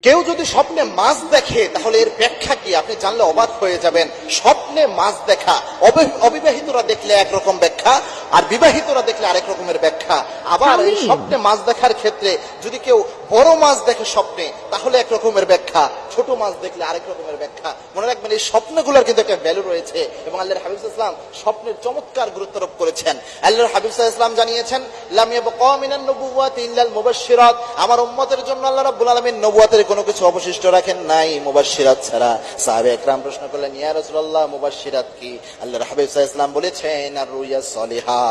কেউ যদি স্বপ্নে মাছ দেখে তাহলে এর ব্যাখ্যা কি আপনি জানলে অবাক হয়ে যাবেন। স্বপ্নে মাছ দেখা অবিবাহিতরা দেখলে একরকম ব্যাখ্যা, আর বিবাহিতরা দেখলে আরেক রকমের ব্যাখ্যা। আবার এই স্বপ্নে মাছ দেখার ক্ষেত্রে যদি কেউ বড় মাছ দেখে স্বপ্নে তাহলে এক রকমের ব্যাখ্যা, ছোট মাছ দেখলে আরেক রকমের ব্যাখ্যা। মনে রাখবেন এই স্বপ্নগুলোর কিন্তু একটা ভ্যালু রয়েছে এবং আল্লাহর হাবিব সাল্লাল্লাহু আলাইহি ওয়াসাল্লাম স্বপ্নের চমৎকার গুরুত্বারোপ করেছেন। আল্লাহর হাবিব সাল্লাল্লাহু আলাইহি ওয়াসাল্লাম জানিয়েছেন, লাম ইয়াবকা মিনান নবুওয়াতি ইল্লাল মুবাশশিরাত, আমার উম্মতের জন্য আল্লাহ রাব্বুল আলামিন নবুয়তের কোনো কিছু অবশিষ্ট রাখেন নাই মুবাশশিরাত ছাড়া। সাহাবায়ে একরাম প্রশ্ন করলেন, ইয়া রাসূলুল্লাহ মুবাশশিরাত কি? আল্লাহর হাবিব সাল্লাল্লাহু আলাইহি ওয়াসাল্লাম বলেছেন, আর রুইয়া সলিহা,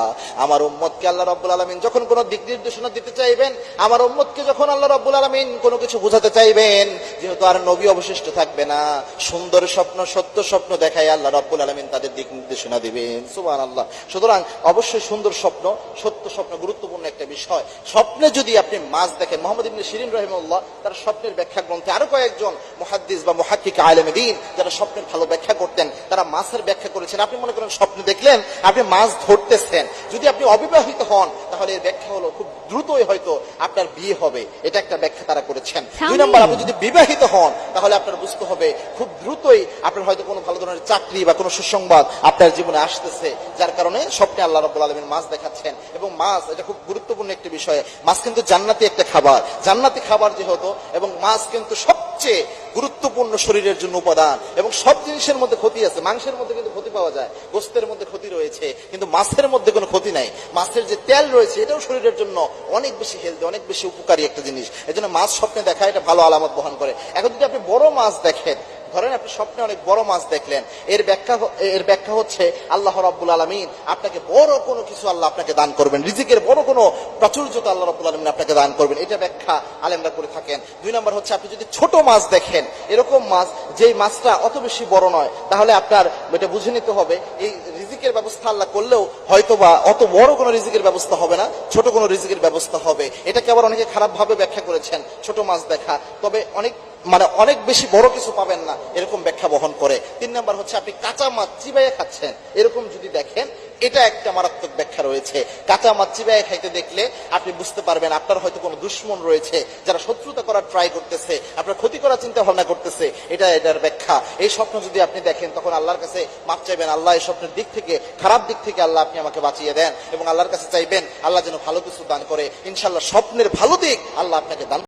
আমার উম্মতকে আল্লাহ রাব্বুল আলামিন যখন কোনো দিক নির্দেশনা দিতে চাইবেন, আমার উম্মতকে যখন আল্লাহ রাব্বুল আলামিন কোনো কিছু বোঝাতে চাইবেন, যেহেতু আর নবী অবশিষ্ট থাকবে না, সুন্দর স্বপ্ন সত্য স্বপ্ন দেখায় আল্লাহ রাব্বুল আলামিন তাদের দিক নির্দেশনা দিবেন। সুবহানাল্লাহ। সুতরাং অবশ্যই সুন্দর স্বপ্ন সত্য স্বপ্ন গুরুত্বপূর্ণ একটা বিষয়। স্বপ্নে যদি আপনি মাছ দেখেন, মুহাম্মদ ইবনে শিরিন রাহিমাহুল্লাহ তার স্বপ্নের ব্যাখ্যা গ্রন্থে আরো কয়েকজন মুহাদ্দিস বা মুহাক্কিক আলেম দ্বীন যারা স্বপ্নের ভালো ব্যাখ্যা করতেন তারা মাছের ব্যাখ্যা করেছেন। আপনি মনে করেন স্বপ্নে দেখলেন আপনি মাছ ধরতেছেন, যদি আপনি অবিবাহিত হন তাহলে এর ব্যাখ্যা হলো খুব দ্রুতই হয়তো আপনার বিয়ে হবে, এটা একটা ব্যাখ্যা তারা করেছেন। দুই নম্বর, আপনি যদি বিবাহিত হন তাহলে আপনার বুঝতে হবে খুব দ্রুতই আপনার হয়তো কোনো ভালো ধরনের চাকরি বা কোনো সুসংবাদ আপনার জীবনে আসতেছে, যার কারণে স্বপ্নে আল্লাহ রাব্বুল আলামিন মাছ দেখাচ্ছেন। এবং মাছ এটা খুব গুরুত্বপূর্ণ একটি বিষয়। মাছ কিন্তু জান্নাতি একটা খাবার, জান্নাতি খাবার যেহেতু, এবং মাছ কিন্তু সবচেয়ে গুরুত্বপূর্ণ শরীরের জন্য উপাদান। এবং সব জিনিসের মধ্যে ক্ষতি আছে, মাংসের মধ্যে কিন্তু ক্ষতি পাওয়া যায়, গোশতের মধ্যে ক্ষতি রয়েছে, কিন্তু মাছের মধ্যে কোনো ক্ষতি নাই। মাছের যে তেল রয়েছে এটাও শরীরের জন্য অনেক বেশি হেলদি, অনেক বেশি উপকারী একটা জিনিস। এজন্য মাছ স্বপ্নে দেখা এটা ভালো আলামত বহন করে। এখন যদি আপনি বড় মাছ দেখেন, ধরেন আপনি স্বপ্নে অনেক বড় মাছ দেখলেন, এর ব্যাখ্যা হচ্ছে আল্লাহ রাব্বুল আলামিন আপনাকে বড় কোনো কিছু আল্লাহ আপনাকে দান করবেন, রিজিকের বড় কোনো প্রাচুর্যতা আল্লাহ রাব্বুল আলামিন আপনাকে দান করবেন, এটা ব্যাখ্যা আলেমরা করে থাকেন। দুই নম্বর হচ্ছে, আপনি যদি ছোট মাছ দেখেন, এরকম মাছ যেই মাছটা অত বেশি বড় নয়, তাহলে আপনার এটা বুঝে নিতে হবে এই রিজিকের ব্যবস্থা আল্লাহ করলেও হয়তোবা অত বড় কোনো রিজিকের ব্যবস্থা হবে না, ছোট কোনো রিজিকের ব্যবস্থা হবে। এটাকে আবার অনেকে খারাপ ভাবে ব্যাখ্যা করেছেন, ছোট মাছ দেখা তবে অনেক বেশি বড় কিছু পাবেন না, এরকম ব্যাখ্যা বহন করে। তিন নাম্বার হচ্ছে, আপনি কাঁচা মাছ চিবাইয়ে খাচ্ছেন, এরকম যদি দেখেন, এটা একটা মারাত্মক ব্যাখ্যা রয়েছে। কাঁচা মাছ চিবাইয়ে খাইতে দেখলে আপনি বুঝতে পারবেন আপনার হয়তো কোনো দুশ্মন রয়েছে যারা শত্রুতা করার ট্রাই করতেছে, আপনার ক্ষতি করার চিন্তা ভাবনা করতেছে, এটার ব্যাখ্যা। এই স্বপ্ন যদি আপনি দেখেন তখন আল্লাহর কাছে মাপ চাইবেন, আল্লাহ এই স্বপ্নের দিক থেকে, খারাপ দিক থেকে আল্লাহ আপনি আমাকে বাঁচিয়ে দেন, এবং আল্লাহর কাছে চাইবেন আল্লাহ যেন ভালো কিছু দান করে। ইনশাআল্লাহ স্বপ্নের ভালো দিক আল্লাহ আপনাকে দান